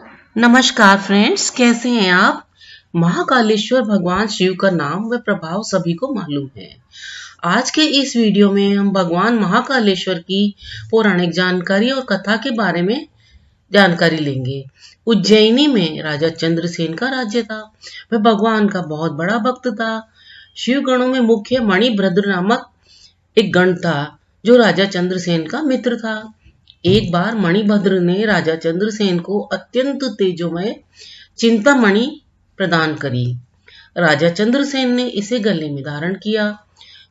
नमस्कार फ्रेंड्स, कैसे हैं आप। महाकालेश्वर भगवान शिव का नाम व प्रभाव सभी को मालूम है। आज के इस वीडियो में हम भगवान महाकालेश्वर की पौराणिक जानकारी और कथा के बारे में जानकारी लेंगे। उज्जैनी में राजा चंद्रसेन का राज्य था। वह भगवान का बहुत बड़ा भक्त था। शिव गणों में मुख्य मणिभद्र नामक एक गण था जो राजा चंद्रसेन का मित्र था। एक बार मणिभद्र ने राजा चंद्रसेन को अत्यंत तेजोमय चिंतामणि प्रदान करी। राजा चंद्रसेन ने इसे गले में धारण किया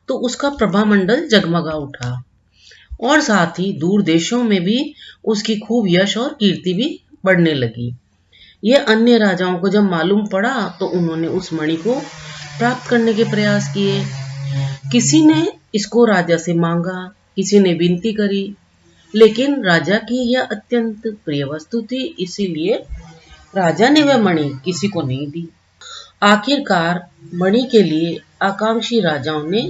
तो उसका प्रभामंडल जगमगा उठा और साथ ही दूर देशों में भी उसकी खूब यश और कीर्ति भी बढ़ने लगी। यह अन्य राजाओं को जब मालूम पड़ा तो उन्होंने उस मणि को प्राप्त करने के प्रयास किए। किसी ने इसको राजा से मांगा, किसी ने विनती करी, लेकिन राजा की यह अत्यंत प्रिय वस्तु थी, इसीलिए राजा ने वह मणि किसी को नहीं दी। आखिरकार मणि के लिए आकांक्षी राजाओं ने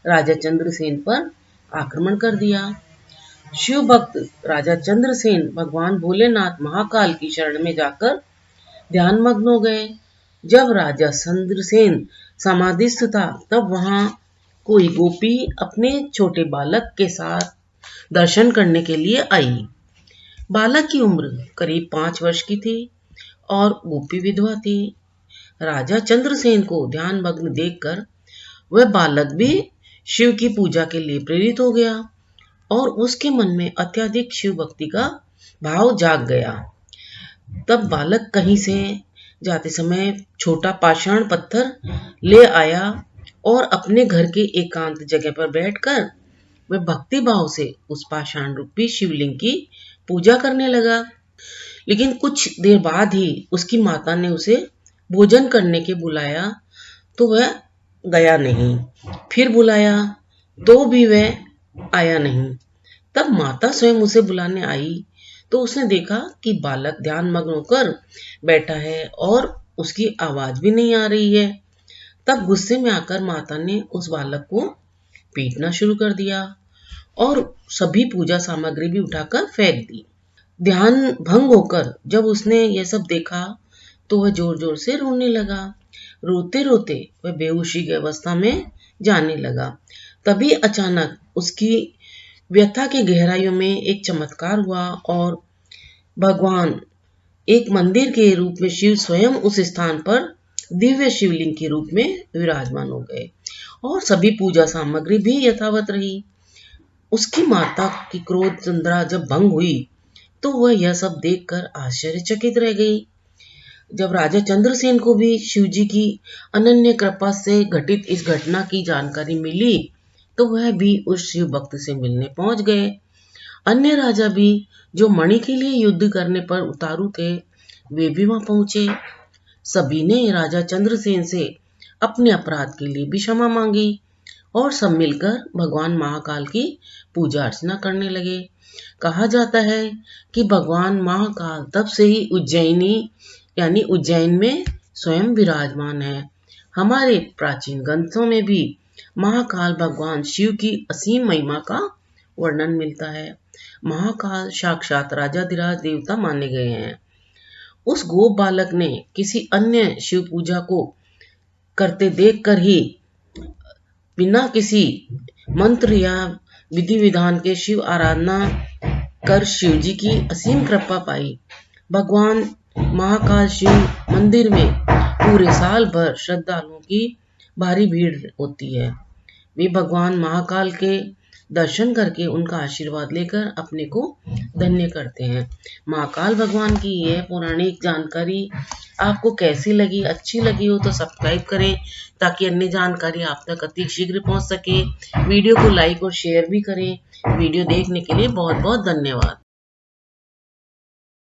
राजा चंद्रसेन पर आक्रमण कर दिया। शिव भक्त राजा चंद्रसेन भगवान भोलेनाथ महाकाल की शरण में जाकर ध्यानमग्न हो गए। जब राजा चंद्रसेन समाधिस्थ था तब वहां कोई गोपी अपने छोटे बालक के साथ दर्शन करने के लिए आई। बालक की उम्र करीब 5 वर्ष की थी और गोपी विधवा थी। राजा चंद्रसेन को ध्यानमग्न देखकर वह बालक भी शिव की पूजा के लिए प्रेरित हो गया और उसके मन में अत्यधिक शिव भक्ति का भाव जाग गया। तब बालक कहीं से जाते समय छोटा पाषाण पत्थर ले आया और अपने घर के एकांत जगह पर बैठकर वह भक्ति भाव से उस पाषाण रूपी शिवलिंग की पूजा करने लगा। लेकिन कुछ देर बाद ही उसकी माता ने उसे भोजन करने के बुलाया तो वह गया नहीं। फिर बुलाया तो भी वह आया नहीं। तब माता स्वयं उसे बुलाने आई तो उसने देखा कि बालक ध्यानमग्न होकर बैठा है और उसकी आवाज भी नहीं आ रही है। तब गुस्से में आकर माता ने उस बालक को पीटना शुरू कर दिया और सभी पूजा सामग्री भी उठाकर फेंक दी। ध्यान भंग होकर जब उसने यह सब देखा तो वह जोर जोर से रोने लगा। रोते रोते वह बेहोशी की अवस्था में जाने लगा। तभी अचानक उसकी व्यथा के गहराइयों में एक चमत्कार हुआ और भगवान एक मंदिर के रूप में शिव स्वयं उस स्थान पर दिव्य शिवलिंग के रूप में विराजमान हो गए और सभी पूजा सामग्री भी यथावत रही। उसकी माता की क्रोध तंद्रा जब भंग हुई तो वह यह सब देखकर आश्चर्यचकित रह गई। जब राजा चंद्रसेन को भी शिवजी की अनन्य कृपा से घटित इस घटना की जानकारी मिली तो वह भी उस शिव भक्त से मिलने पहुंच गए। अन्य राजा भी जो मणि के लिए युद्ध करने पर उतारू थे वे भी वहां पहुंचे। सभी ने राजा चंद्रसेन से अपने अपराध के लिए भी क्षमा मांगी और सब मिलकर भगवान महाकाल की पूजा अर्चना करने लगे। कहा जाता है कि भगवान महाकाल तब से ही उज्जैनी यानी उज्जैन में स्वयं विराजमान है। हमारे प्राचीन ग्रंथों में भी महाकाल भगवान शिव की असीम महिमा का वर्णन मिलता है। महाकाल साक्षात राजाधिराज देवता माने गए हैं। उस गोप बालक ने किसी अन्य शिव पूजा को करते देखकर ही बिना किसी मंत्र या विधि विधान के शिव आराधना कर शिवजी की असीम कृपा पाई। भगवान महाकाल शिव मंदिर में पूरे साल भर श्रद्धालुओं की भारी भीड़ होती है। वे भगवान महाकाल के दर्शन करके उनका आशीर्वाद लेकर अपने को धन्य करते हैं। महाकाल भगवान की यह पौराणिक जानकारी आपको कैसी लगी, अच्छी लगी हो तो सब्सक्राइब करें ताकि अन्य जानकारी आप तक अति शीघ्र पहुंच सके। वीडियो को लाइक और शेयर भी करें। वीडियो देखने के लिए बहुत बहुत धन्यवाद।